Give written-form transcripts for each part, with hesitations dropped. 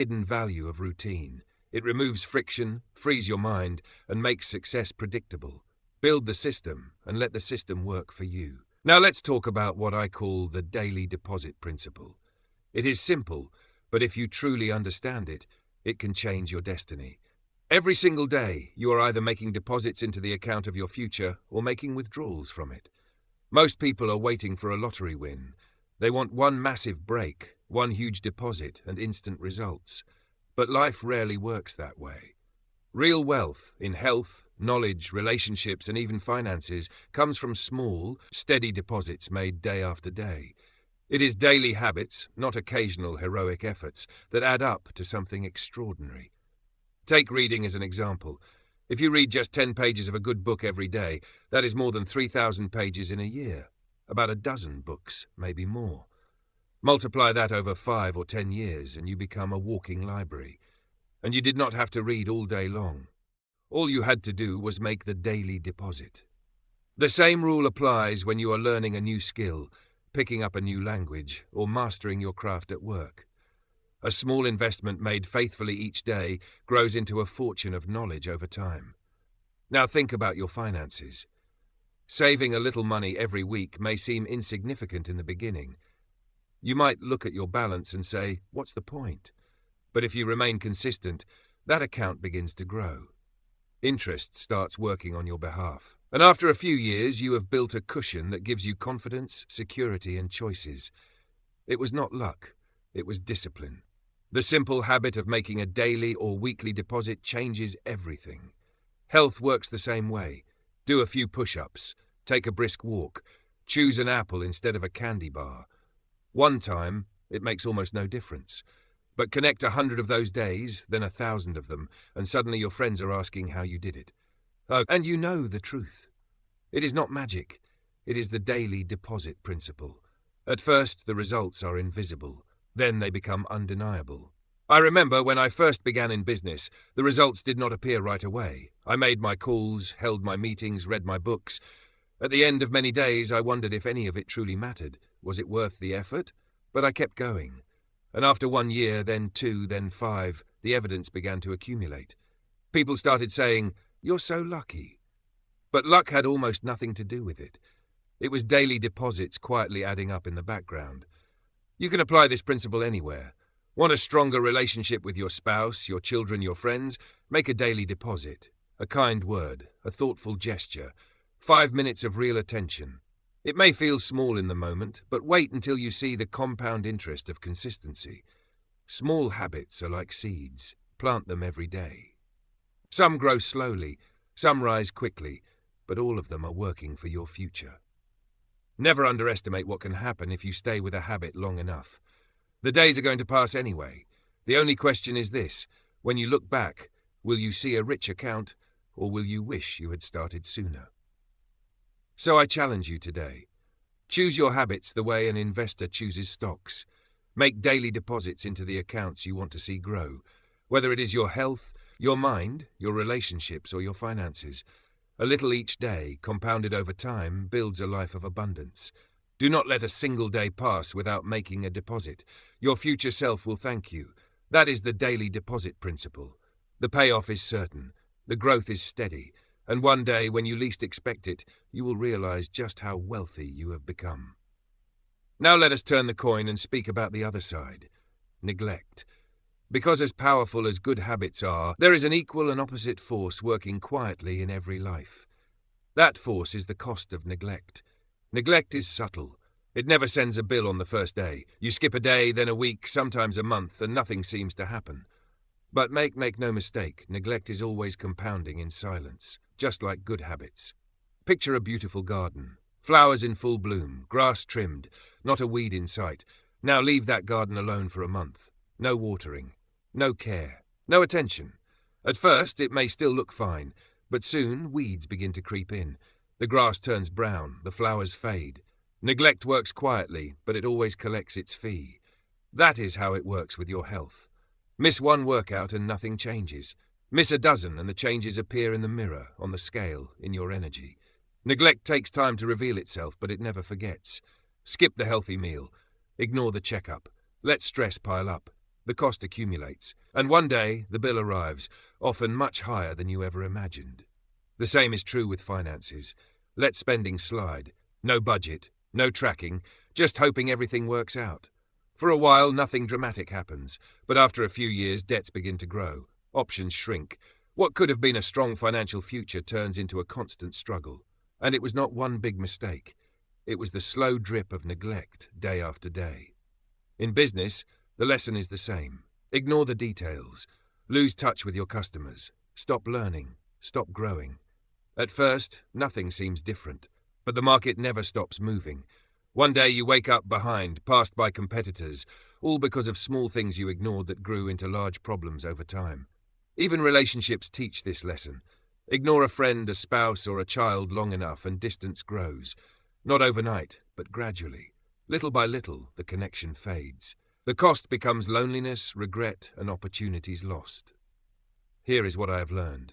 hidden value of routine. It removes friction, frees your mind, and makes success predictable. Build the system and let the system work for you. Now let's talk about what I call the daily deposit principle. It is simple, but if you truly understand it, it can change your destiny. Every single day, you are either making deposits into the account of your future or making withdrawals from it. Most people are waiting for a lottery win. They want one massive break, one huge deposit, and instant results. But life rarely works that way. Real wealth in health, knowledge, relationships, and even finances comes from small, steady deposits made day after day. It is daily habits, not occasional heroic efforts, that add up to something extraordinary. Take reading as an example. If you read just 10 pages of a good book every day, that is more than 3,000 pages in a year. About a dozen books, maybe more. Multiply that over 5 or 10 years and you become a walking library. And you did not have to read all day long. All you had to do was make the daily deposit. The same rule applies when you are learning a new skill, picking up a new language, or mastering your craft at work. A small investment made faithfully each day grows into a fortune of knowledge over time. Now think about your finances. Saving a little money every week may seem insignificant in the beginning. You might look at your balance and say, "What's the point?" But if you remain consistent, that account begins to grow. Interest starts working on your behalf. And after a few years, you have built a cushion that gives you confidence, security, and choices. It was not luck. It was discipline. The simple habit of making a daily or weekly deposit changes everything. Health works the same way. Do a few push-ups. Take a brisk walk. Choose an apple instead of a candy bar. One time, it makes almost no difference. But connect 100 of those days, then 1,000 of them, and suddenly your friends are asking how you did it. Oh, and you know the truth. It is not magic. It is the daily deposit principle. At first, the results are invisible. Then they become undeniable. I remember when I first began in business, the results did not appear right away. I made my calls, held my meetings, read my books. At the end of many days, I wondered if any of it truly mattered. Was it worth the effort? But I kept going. And after 1 year, then 2, then 5, the evidence began to accumulate. People started saying, "You're so lucky." But luck had almost nothing to do with it. It was daily deposits quietly adding up in the background. You can apply this principle anywhere. Want a stronger relationship with your spouse, your children, your friends? Make a daily deposit. A kind word, a thoughtful gesture, 5 minutes of real attention. It may feel small in the moment, but wait until you see the compound interest of consistency. Small habits are like seeds. Plant them every day. Some grow slowly, some rise quickly, but all of them are working for your future. Never underestimate what can happen if you stay with a habit long enough. The days are going to pass anyway. The only question is this: when you look back, will you see a rich account, or will you wish you had started sooner? So I challenge you today. Choose your habits the way an investor chooses stocks. Make daily deposits into the accounts you want to see grow, whether it is your health, your mind, your relationships, or your finances. A little each day, compounded over time, builds a life of abundance. Do not let a single day pass without making a deposit. Your future self will thank you. That is the daily deposit principle. The payoff is certain. The growth is steady. And one day, when you least expect it, you will realize just how wealthy you have become. Now let us turn the coin and speak about the other side: neglect. Because as powerful as good habits are, there is an equal and opposite force working quietly in every life. That force is the cost of neglect. Neglect is subtle. It never sends a bill on the first day. You skip a day, then a week, sometimes a month, and nothing seems to happen. But make no mistake, neglect is always compounding in silence, just like good habits. Picture a beautiful garden. Flowers in full bloom, grass trimmed, not a weed in sight. Now leave that garden alone for a month. No watering, no care, no attention. At first, it may still look fine, but soon weeds begin to creep in. The grass turns brown, the flowers fade. Neglect works quietly, but it always collects its fee. That is how it works with your health. Miss one workout and nothing changes. Miss a dozen and the changes appear in the mirror, on the scale, in your energy. Neglect takes time to reveal itself, but it never forgets. Skip the healthy meal. Ignore the checkup. Let stress pile up. the cost accumulates, and one day the bill arrives, often much higher than you ever imagined. The same is true with finances. Let spending slide. No budget, no tracking, just hoping everything works out. For a while, nothing dramatic happens, but after a few years, debts begin to grow. Options shrink. What could have been a strong financial future turns into a constant struggle. And it was not one big mistake. It was the slow drip of neglect, day after day. In business, the lesson is the same. Ignore the details. Lose touch with your customers. Stop learning. Stop growing. At first, nothing seems different, but the market never stops moving. One day you wake up behind, passed by competitors, all because of small things you ignored that grew into large problems over time. Even relationships teach this lesson. Ignore a friend, a spouse, or a child long enough and distance grows. Not overnight, but gradually. Little by little, the connection fades. The cost becomes loneliness, regret, and opportunities lost. Here is what I have learned.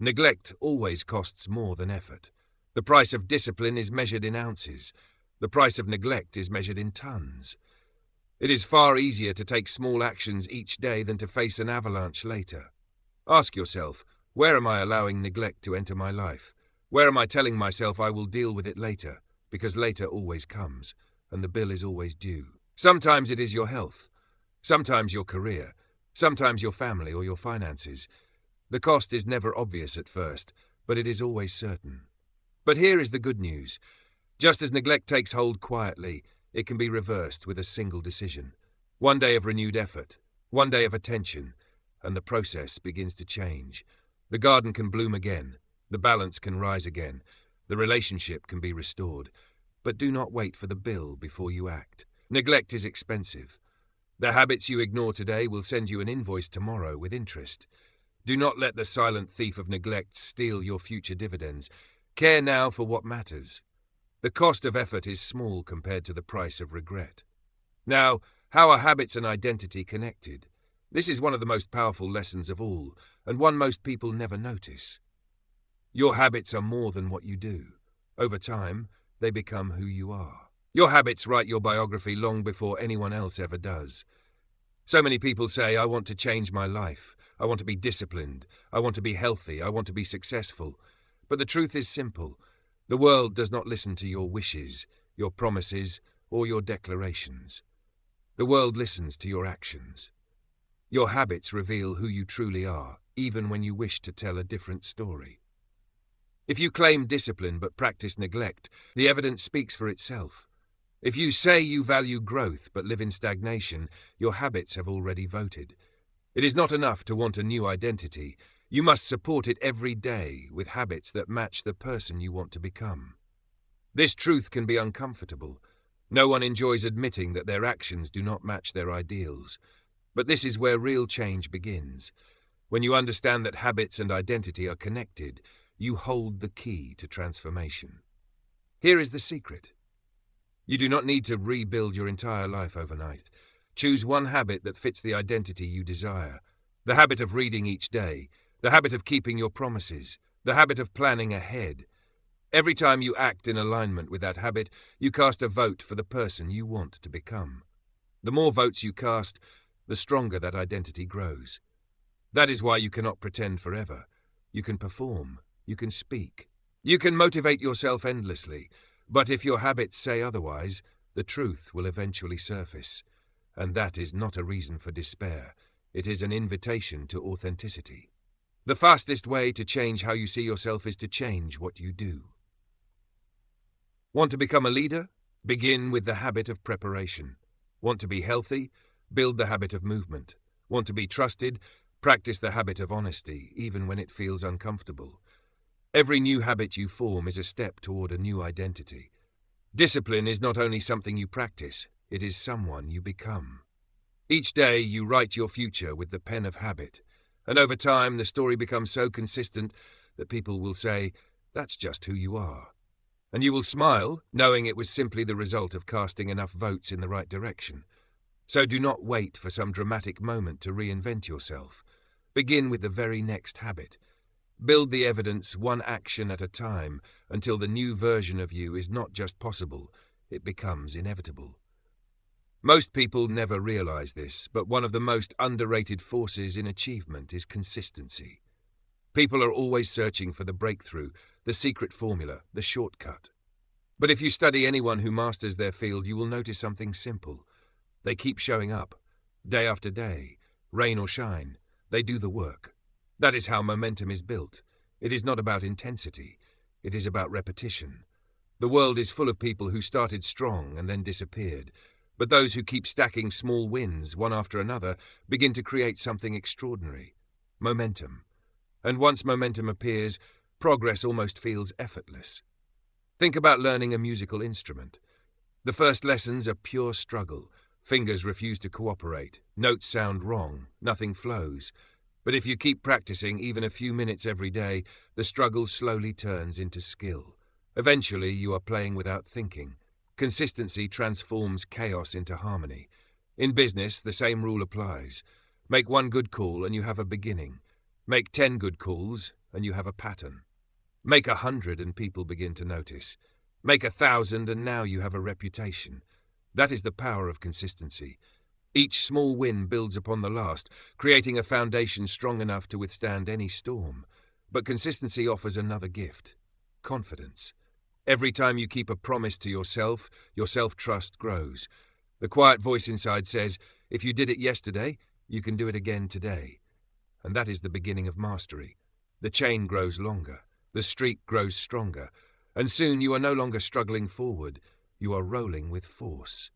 Neglect always costs more than effort. The price of discipline is measured in ounces. The price of neglect is measured in tons. It is far easier to take small actions each day than to face an avalanche later. Ask yourself, where am I allowing neglect to enter my life? Where am I telling myself I will deal with it later? Because later always comes, and the bill is always due. Sometimes it is your health. Sometimes your career. Sometimes your family or your finances. The cost is never obvious at first, but it is always certain. But here is the good news. Just as neglect takes hold quietly, it can be reversed with a single decision. One day of renewed effort, one day of attention, and the process begins to change. The garden can bloom again, the balance can rise again, the relationship can be restored. But do not wait for the bill before you act. Neglect is expensive. The habits you ignore today will send you an invoice tomorrow with interest. Do not let the silent thief of neglect steal your future dividends. Care now for what matters. The cost of effort is small compared to the price of regret. Now, how are habits and identity connected? This is one of the most powerful lessons of all, and one most people never notice. Your habits are more than what you do. Over time, they become who you are. Your habits write your biography long before anyone else ever does. So many people say, I want to change my life. I want to be disciplined. I want to be healthy. I want to be successful. But the truth is simple. The world does not listen to your wishes, your promises, or your declarations. The world listens to your actions. Your habits reveal who you truly are, even when you wish to tell a different story. If you claim discipline but practice neglect, the evidence speaks for itself. If you say you value growth but live in stagnation, your habits have already voted. It is not enough to want a new identity. You must support it every day with habits that match the person you want to become. This truth can be uncomfortable. No one enjoys admitting that their actions do not match their ideals. But this is where real change begins. When you understand that habits and identity are connected, you hold the key to transformation. Here is the secret. You do not need to rebuild your entire life overnight. Choose one habit that fits the identity you desire. The habit of reading each day. The habit of keeping your promises. The habit of planning ahead. Every time you act in alignment with that habit, you cast a vote for the person you want to become. The more votes you cast, the stronger that identity grows. That is why you cannot pretend forever. You can perform. You can speak. You can motivate yourself endlessly. But if your habits say otherwise, the truth will eventually surface. And that is not a reason for despair. It is an invitation to authenticity. The fastest way to change how you see yourself is to change what you do. Want to become a leader? Begin with the habit of preparation. Want to be healthy? Build the habit of movement. Want to be trusted? Practice the habit of honesty, even when it feels uncomfortable. Every new habit you form is a step toward a new identity. Discipline is not only something you practice, it is someone you become. Each day you write your future with the pen of habit, and over time the story becomes so consistent that people will say, that's just who you are. And you will smile, knowing it was simply the result of casting enough votes in the right direction. So do not wait for some dramatic moment to reinvent yourself. Begin with the very next habit. Build the evidence one action at a time until the new version of you is not just possible, it becomes inevitable. Most people never realize this, but one of the most underrated forces in achievement is consistency. People are always searching for the breakthrough, the secret formula, the shortcut. But if you study anyone who masters their field, you will notice something simple. They keep showing up, day after day, rain or shine. They do the work. That is how momentum is built. It is not about intensity. It is about repetition. The world is full of people who started strong and then disappeared. But those who keep stacking small wins, one after another, begin to create something extraordinary. Momentum. And once momentum appears, progress almost feels effortless. Think about learning a musical instrument. The first lessons are pure struggle. Fingers refuse to cooperate. Notes sound wrong. Nothing flows. But if you keep practicing even a few minutes every day, the struggle slowly turns into skill. Eventually, you are playing without thinking. Consistency transforms chaos into harmony. In business, the same rule applies. Make one good call and you have a beginning. Make 10 good calls and you have a pattern. Make 100 and people begin to notice. Make 1,000 and now you have a reputation. That is the power of consistency. Each small win builds upon the last, creating a foundation strong enough to withstand any storm. But consistency offers another gift: confidence. Every time you keep a promise to yourself, your self-trust grows. The quiet voice inside says, if you did it yesterday, you can do it again today. And that is the beginning of mastery. The chain grows longer. The streak grows stronger, and soon you are no longer struggling forward, you are rolling with force.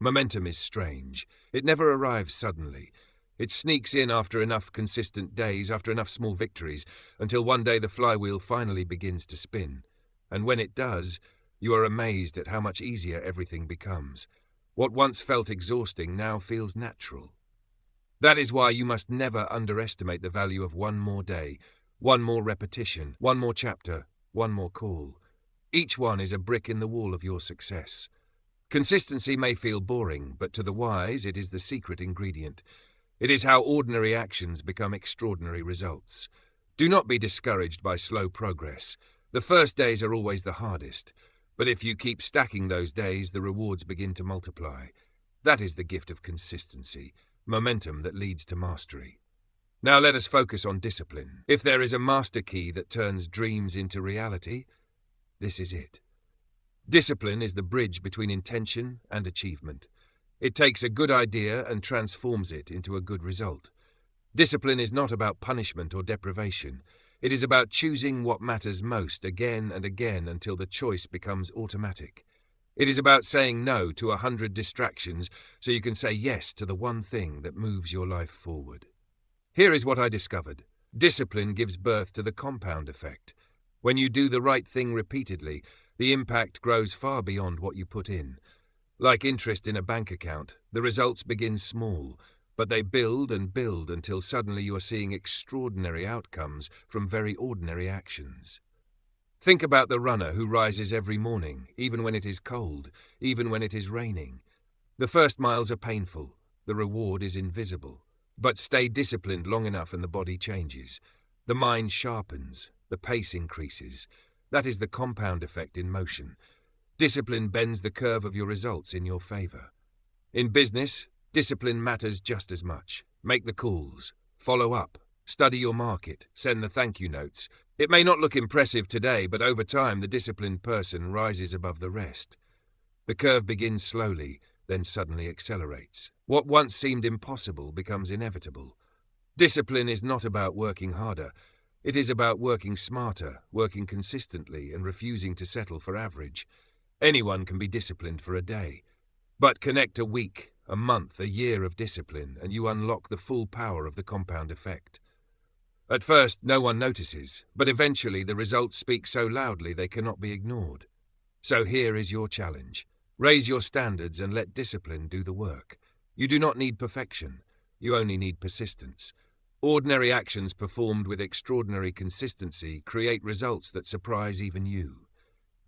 Momentum is strange. It never arrives suddenly. It sneaks in after enough consistent days, after enough small victories, until one day the flywheel finally begins to spin. And when it does, you are amazed at how much easier everything becomes. What once felt exhausting now feels natural. That is why you must never underestimate the value of one more day, one more repetition, one more chapter, one more call. Each one is a brick in the wall of your success. Consistency may feel boring, but to the wise it is the secret ingredient. It is how ordinary actions become extraordinary results. Do not be discouraged by slow progress. The first days are always the hardest, but if you keep stacking those days, the rewards begin to multiply. That is the gift of consistency, momentum that leads to mastery. Now let us focus on discipline. If there is a master key that turns dreams into reality, this is it. Discipline is the bridge between intention and achievement. It takes a good idea and transforms it into a good result. Discipline is not about punishment or deprivation. It is about choosing what matters most again and again until the choice becomes automatic. It is about saying no to 100 distractions so you can say yes to the one thing that moves your life forward. Here is what I discovered. Discipline gives birth to the compound effect. When you do the right thing repeatedly, the impact grows far beyond what you put in. Like interest in a bank account, the results begin small, but they build and build until suddenly you are seeing extraordinary outcomes from very ordinary actions. Think about the runner who rises every morning, even when it is cold, even when it is raining. The first miles are painful. The reward is invisible. But stay disciplined long enough and the body changes. The mind sharpens. The pace increases. That is the compound effect in motion. Discipline bends the curve of your results in your favor. In business, discipline matters just as much. Make the calls. Follow up. Study your market. Send the thank you notes. It may not look impressive today, but over time the disciplined person rises above the rest. The curve begins slowly, then suddenly accelerates. What once seemed impossible becomes inevitable. Discipline is not about working harder. It is about working smarter, working consistently, and refusing to settle for average. Anyone can be disciplined for a day. But connect a week, a month, a year of discipline, and you unlock the full power of the compound effect. At first, no one notices, but eventually the results speak so loudly they cannot be ignored. So here is your challenge. Raise your standards and let discipline do the work. You do not need perfection. You only need persistence. Ordinary actions performed with extraordinary consistency create results that surprise even you.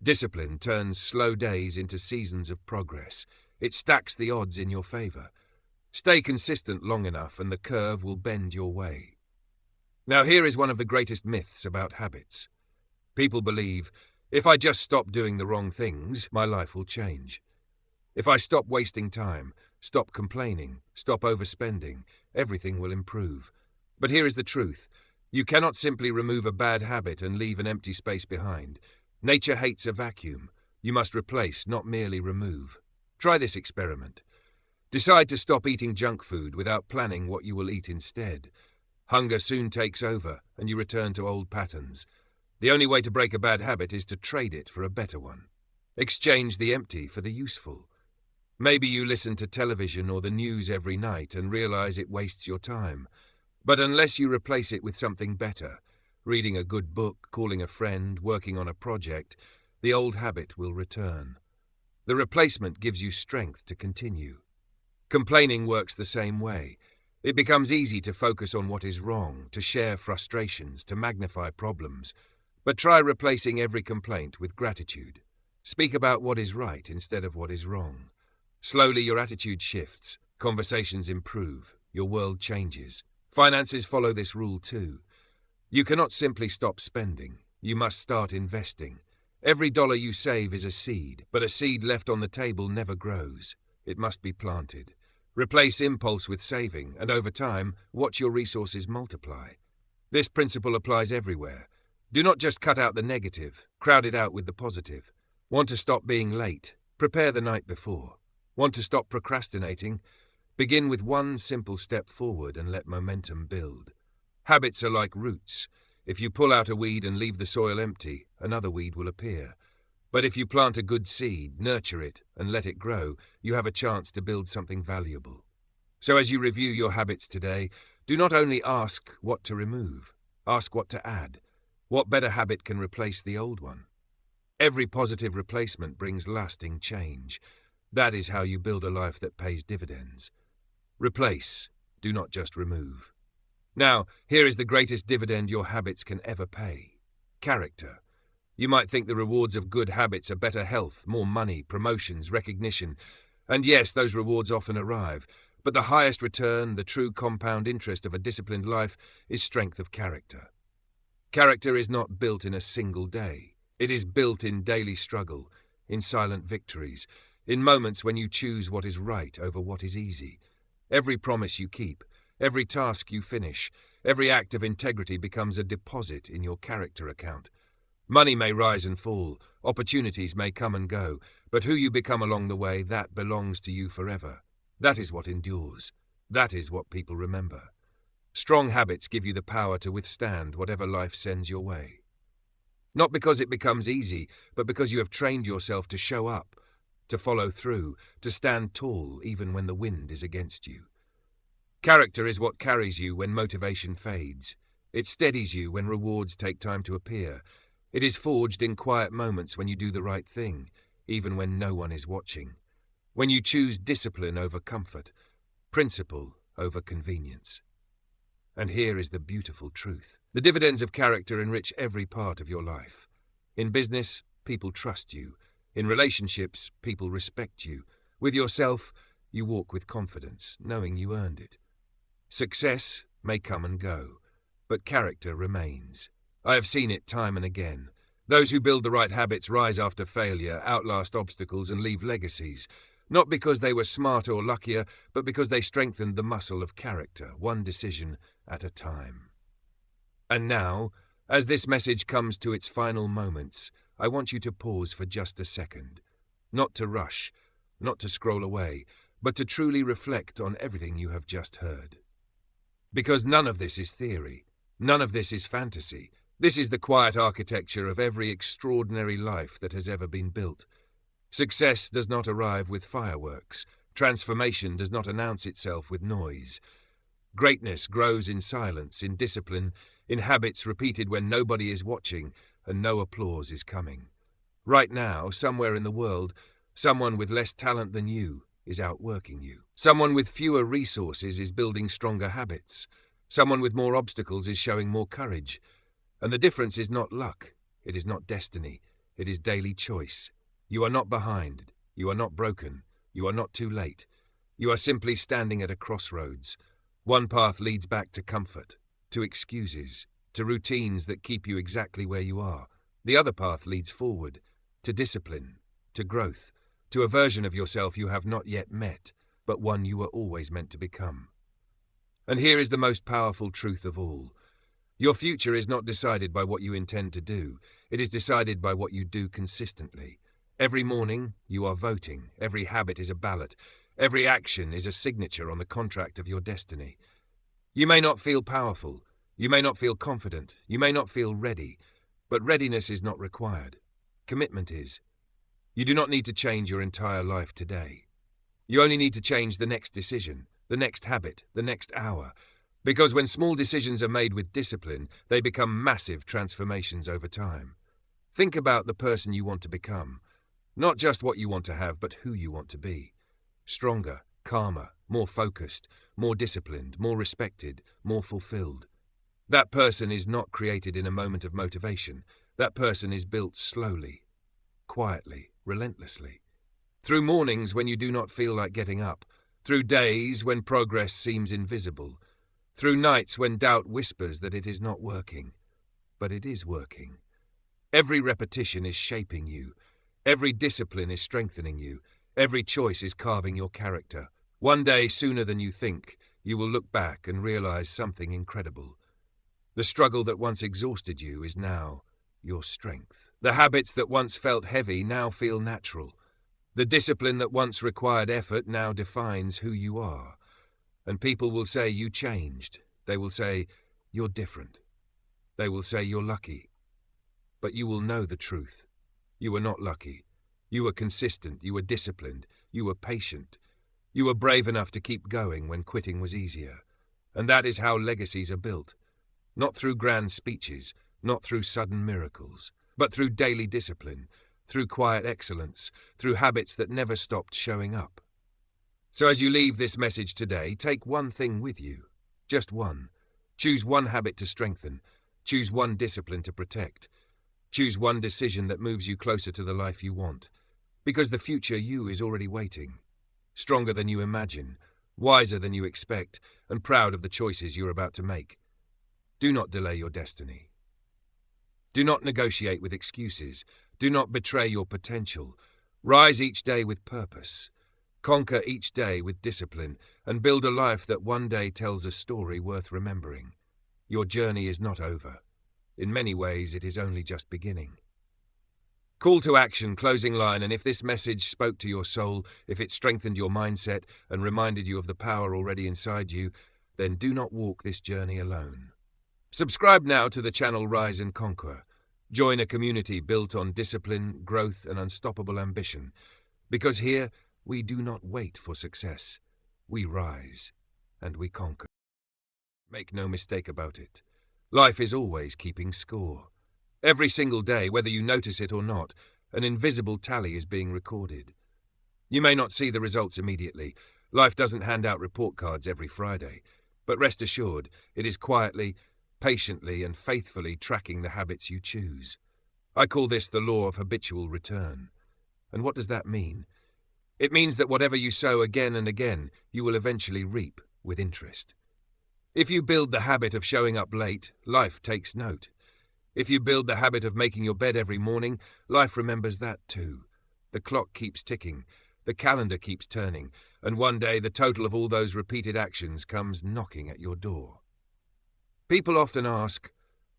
Discipline turns slow days into seasons of progress. It stacks the odds in your favor. Stay consistent long enough and the curve will bend your way. Now here is one of the greatest myths about habits. People believe, if I just stop doing the wrong things, my life will change. If I stop wasting time, stop complaining, stop overspending, everything will improve. But here is the truth. You cannot simply remove a bad habit and leave an empty space behind. Nature hates a vacuum. You must replace, not merely remove. Try this experiment. Decide to stop eating junk food without planning what you will eat instead. Hunger soon takes over, and you return to old patterns. The only way to break a bad habit is to trade it for a better one. Exchange the empty for the useful. Maybe you listen to television or the news every night and realize it wastes your time. But unless you replace it with something better, reading a good book, calling a friend, working on a project, the old habit will return. The replacement gives you strength to continue. Complaining works the same way. It becomes easy to focus on what is wrong, to share frustrations, to magnify problems. But try replacing every complaint with gratitude. Speak about what is right instead of what is wrong. Slowly your attitude shifts, conversations improve, your world changes. Finances follow this rule too. You cannot simply stop spending, you must start investing. Every dollar you save is a seed, but a seed left on the table never grows. It must be planted. Replace impulse with saving, and over time, watch your resources multiply. This principle applies everywhere. Do not just cut out the negative, crowd it out with the positive. Want to stop being late? Prepare the night before. Want to stop procrastinating? Begin with one simple step forward and let momentum build. Habits are like roots. If you pull out a weed and leave the soil empty, another weed will appear. But if you plant a good seed, nurture it, and let it grow, you have a chance to build something valuable. So as you review your habits today, do not only ask what to remove, ask what to add. What better habit can replace the old one? Every positive replacement brings lasting change. That is how you build a life that pays dividends. Replace, do not just remove. Now, here is the greatest dividend your habits can ever pay. Character. You might think the rewards of good habits are better health, more money, promotions, recognition. And yes, those rewards often arrive. But the highest return, the true compound interest of a disciplined life, is strength of character. Character is not built in a single day. It is built in daily struggle, in silent victories, in moments when you choose what is right over what is easy. Every promise you keep, every task you finish, every act of integrity becomes a deposit in your character account. Money may rise and fall, opportunities may come and go, but who you become along the way, that belongs to you forever. That is what endures. That is what people remember. Strong habits give you the power to withstand whatever life sends your way. Not because it becomes easy, but because you have trained yourself to show up, to follow through, to stand tall even when the wind is against you. Character is what carries you when motivation fades. It steadies you when rewards take time to appear. It is forged in quiet moments when you do the right thing, even when no one is watching. When you choose discipline over comfort, principle over convenience. And here is the beautiful truth. The dividends of character enrich every part of your life. In business, people trust you. In relationships, people respect you. With yourself, you walk with confidence, knowing you earned it. Success may come and go, but character remains. I have seen it time and again. Those who build the right habits rise after failure, outlast obstacles, and leave legacies. Not because they were smarter or luckier, but because they strengthened the muscle of character, one decision at a time. And now, as this message comes to its final moments, I want you to pause for just a second. Not to rush, not to scroll away, but to truly reflect on everything you have just heard. Because none of this is theory, none of this is fantasy. This is the quiet architecture of every extraordinary life that has ever been built. Success does not arrive with fireworks. Transformation does not announce itself with noise. Greatness grows in silence, in discipline, in habits repeated when nobody is watching and no applause is coming. Right now, somewhere in the world, someone with less talent than you is outworking you. Someone with fewer resources is building stronger habits. Someone with more obstacles is showing more courage. And the difference is not luck. It is not destiny. It is daily choice. You are not behind. You are not broken. You are not too late. You are simply standing at a crossroads. One path leads back to comfort, to excuses, to routines that keep you exactly where you are. The other path leads forward, to discipline, to growth, to a version of yourself you have not yet met, but one you were always meant to become. And here is the most powerful truth of all. Your future is not decided by what you intend to do. It is decided by what you do consistently. Every morning, you are voting. Every habit is a ballot. Every action is a signature on the contract of your destiny. You may not feel powerful. You may not feel confident. You may not feel ready. But readiness is not required. Commitment is. You do not need to change your entire life today. You only need to change the next decision, the next habit, the next hour. Because when small decisions are made with discipline, they become massive transformations over time. Think about the person you want to become. Not just what you want to have, but who you want to be. Stronger, calmer, more focused, more disciplined, more respected, more fulfilled. That person is not created in a moment of motivation. That person is built slowly, quietly, relentlessly. Through mornings when you do not feel like getting up. Through days when progress seems invisible. Through nights when doubt whispers that it is not working. But it is working. Every repetition is shaping you. Every discipline is strengthening you. Every choice is carving your character. One day, sooner than you think, you will look back and realize something incredible. The struggle that once exhausted you is now your strength. The habits that once felt heavy now feel natural. The discipline that once required effort now defines who you are. And people will say you changed. They will say you're different. They will say you're lucky. But you will know the truth. You were not lucky. You were consistent. You were disciplined. You were patient. You were brave enough to keep going when quitting was easier. And that is how legacies are built. Not through grand speeches, not through sudden miracles, but through daily discipline, through quiet excellence, through habits that never stopped showing up. So as you leave this message today, take one thing with you. Just one. Choose one habit to strengthen. Choose one discipline to protect. Choose one decision that moves you closer to the life you want. Because the future you is already waiting. Stronger than you imagine, wiser than you expect, and proud of the choices you're about to make. Do not delay your destiny. Do not negotiate with excuses. Do not betray your potential. Rise each day with purpose. Conquer each day with discipline, and build a life that one day tells a story worth remembering. Your journey is not over. In many ways, it is only just beginning. Call to action, closing line, and if this message spoke to your soul, if it strengthened your mindset and reminded you of the power already inside you, then do not walk this journey alone. Subscribe now to the channel Rise and Conquer. Join a community built on discipline, growth, and unstoppable ambition. Because here, we do not wait for success. We rise, and we conquer. Make no mistake about it. Life is always keeping score. Every single day, whether you notice it or not, an invisible tally is being recorded. You may not see the results immediately. Life doesn't hand out report cards every Friday. But rest assured, it is quietly, patiently, and faithfully tracking the habits you choose. I call this the law of habitual return. And what does that mean? It means that whatever you sow again and again, you will eventually reap with interest. If you build the habit of showing up late, life takes note. If you build the habit of making your bed every morning, life remembers that too. The clock keeps ticking, the calendar keeps turning, and one day the total of all those repeated actions comes knocking at your door. People often ask,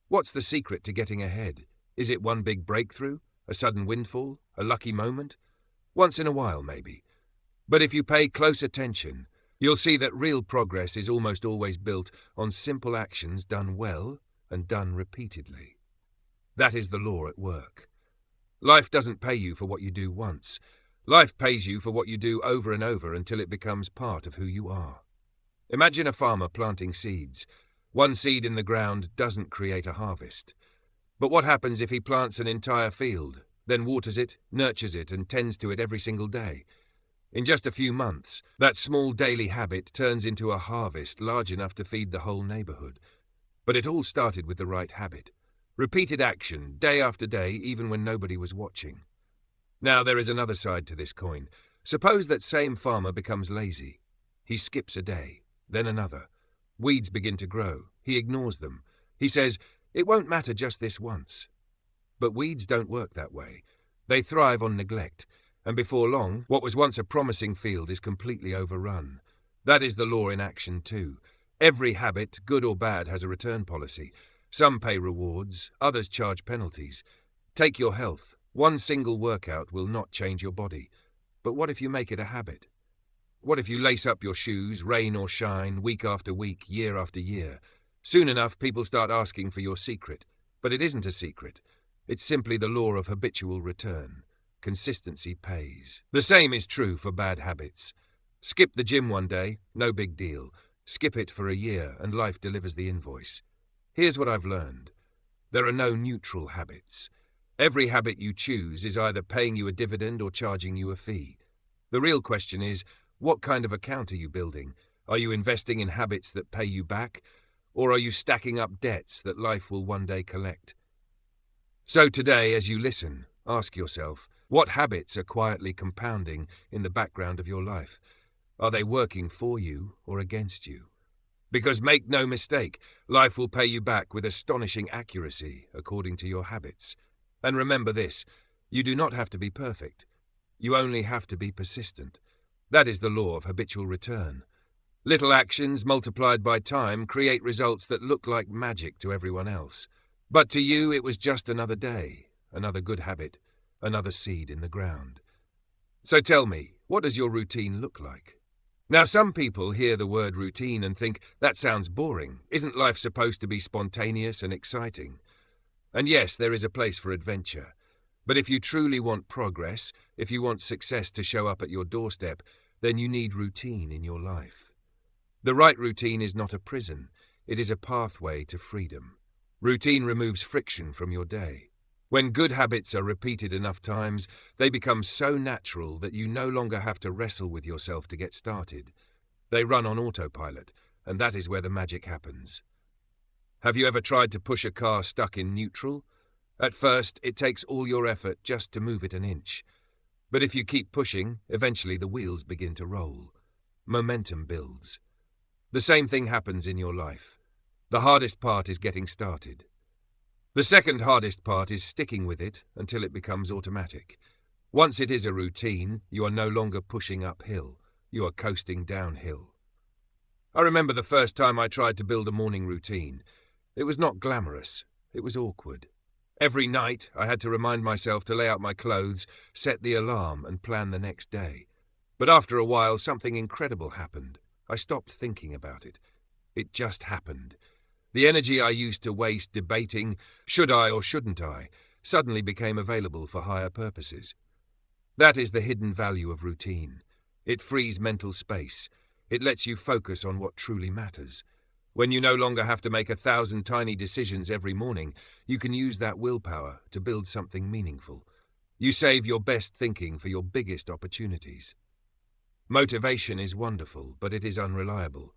what's the secret to getting ahead? Is it one big breakthrough? A sudden windfall? A lucky moment? Once in a while, maybe. But if you pay close attention, you'll see that real progress is almost always built on simple actions done well and done repeatedly. That is the law at work. Life doesn't pay you for what you do once. Life pays you for what you do over and over until it becomes part of who you are. Imagine a farmer planting seeds. One seed in the ground doesn't create a harvest. But what happens if he plants an entire field, then waters it, nurtures it, and tends to it every single day? In just a few months, that small daily habit turns into a harvest large enough to feed the whole neighborhood. But it all started with the right habit. Repeated action, day after day, even when nobody was watching. Now there is another side to this coin. Suppose that same farmer becomes lazy. He skips a day, then another. Weeds begin to grow. He ignores them. He says, it won't matter just this once. But weeds don't work that way. They thrive on neglect. And before long, what was once a promising field is completely overrun. That is the law in action too. Every habit, good or bad, has a return policy. Some pay rewards, others charge penalties. Take your health. One single workout will not change your body. But what if you make it a habit? What if you lace up your shoes, rain or shine, week after week, year after year? Soon enough, people start asking for your secret. But it isn't a secret. It's simply the law of habitual return. Consistency pays. The same is true for bad habits. Skip the gym one day, no big deal. Skip it for a year, and life delivers the invoice. Here's what I've learned. There are no neutral habits. Every habit you choose is either paying you a dividend or charging you a fee. The real question is, what kind of account are you building? Are you investing in habits that pay you back? Or are you stacking up debts that life will one day collect? So today, as you listen, ask yourself, what habits are quietly compounding in the background of your life? Are they working for you or against you? Because make no mistake, life will pay you back with astonishing accuracy according to your habits. And remember this, you do not have to be perfect. You only have to be persistent. That is the law of habitual return. Little actions multiplied by time create results that look like magic to everyone else. But to you, it was just another day, another good habit, another seed in the ground. So tell me, what does your routine look like? Now, some people hear the word routine and think, that sounds boring. Isn't life supposed to be spontaneous and exciting? And yes, there is a place for adventure. But if you truly want progress, if you want success to show up at your doorstep, then you need routine in your life. The right routine is not a prison. It is a pathway to freedom. Routine removes friction from your day. When good habits are repeated enough times, they become so natural that you no longer have to wrestle with yourself to get started. They run on autopilot, and that is where the magic happens. Have you ever tried to push a car stuck in neutral? At first, it takes all your effort just to move it an inch. But if you keep pushing, eventually the wheels begin to roll. Momentum builds. The same thing happens in your life. The hardest part is getting started. The second hardest part is sticking with it until it becomes automatic. Once it is a routine, you are no longer pushing uphill. You are coasting downhill. I remember the first time I tried to build a morning routine. It was not glamorous. It was awkward. Every night, I had to remind myself to lay out my clothes, set the alarm, and plan the next day. But after a while, something incredible happened. I stopped thinking about it. It just happened. The energy I used to waste debating, should I or shouldn't I, suddenly became available for higher purposes. That is the hidden value of routine. It frees mental space. It lets you focus on what truly matters. When you no longer have to make 1,000 tiny decisions every morning, you can use that willpower to build something meaningful. You save your best thinking for your biggest opportunities. Motivation is wonderful, but it is unreliable.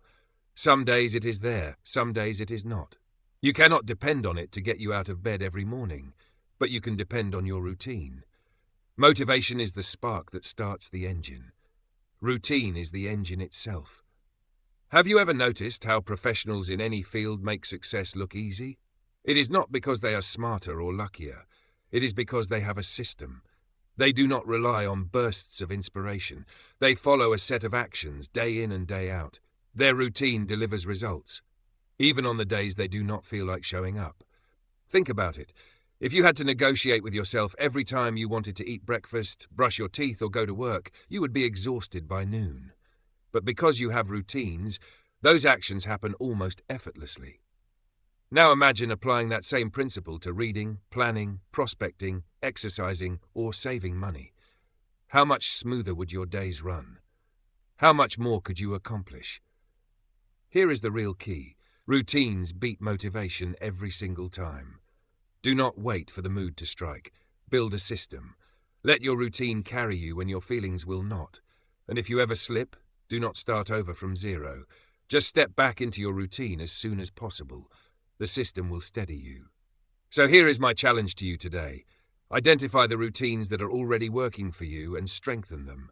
Some days it is there, some days it is not. You cannot depend on it to get you out of bed every morning, but you can depend on your routine. Motivation is the spark that starts the engine. Routine is the engine itself. Have you ever noticed how professionals in any field make success look easy? It is not because they are smarter or luckier. It is because they have a system. They do not rely on bursts of inspiration. They follow a set of actions day in and day out. Their routine delivers results, even on the days they do not feel like showing up. Think about it. If you had to negotiate with yourself every time you wanted to eat breakfast, brush your teeth, or go to work, you would be exhausted by noon. But because you have routines, those actions happen almost effortlessly. Now imagine applying that same principle to reading, planning, prospecting, exercising, or saving money. How much smoother would your days run? How much more could you accomplish? Here is the real key. Routines beat motivation every single time. Do not wait for the mood to strike. Build a system. Let your routine carry you when your feelings will not. And if you ever slip, do not start over from zero. Just step back into your routine as soon as possible. The system will steady you. So here is my challenge to you today. Identify the routines that are already working for you and strengthen them.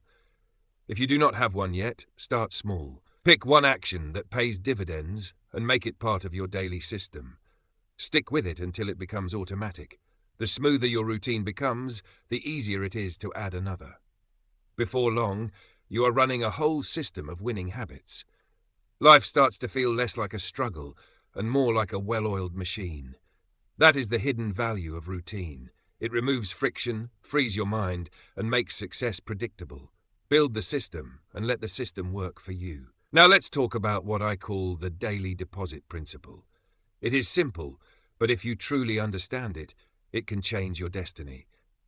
If you do not have one yet, start small. Pick one action that pays dividends and make it part of your daily system. Stick with it until it becomes automatic. The smoother your routine becomes, the easier it is to add another. Before long, you are running a whole system of winning habits. Life starts to feel less like a struggle and more like a well-oiled machine. That is the hidden value of routine. It removes friction, frees your mind, and makes success predictable. Build the system and let the system work for you. Now let's talk about what I call the daily deposit principle. It is simple, but if you truly understand it, it can change your destiny.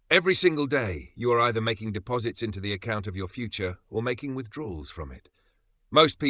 Every single day, you are either making deposits into the account of your future or making withdrawals from it. Most people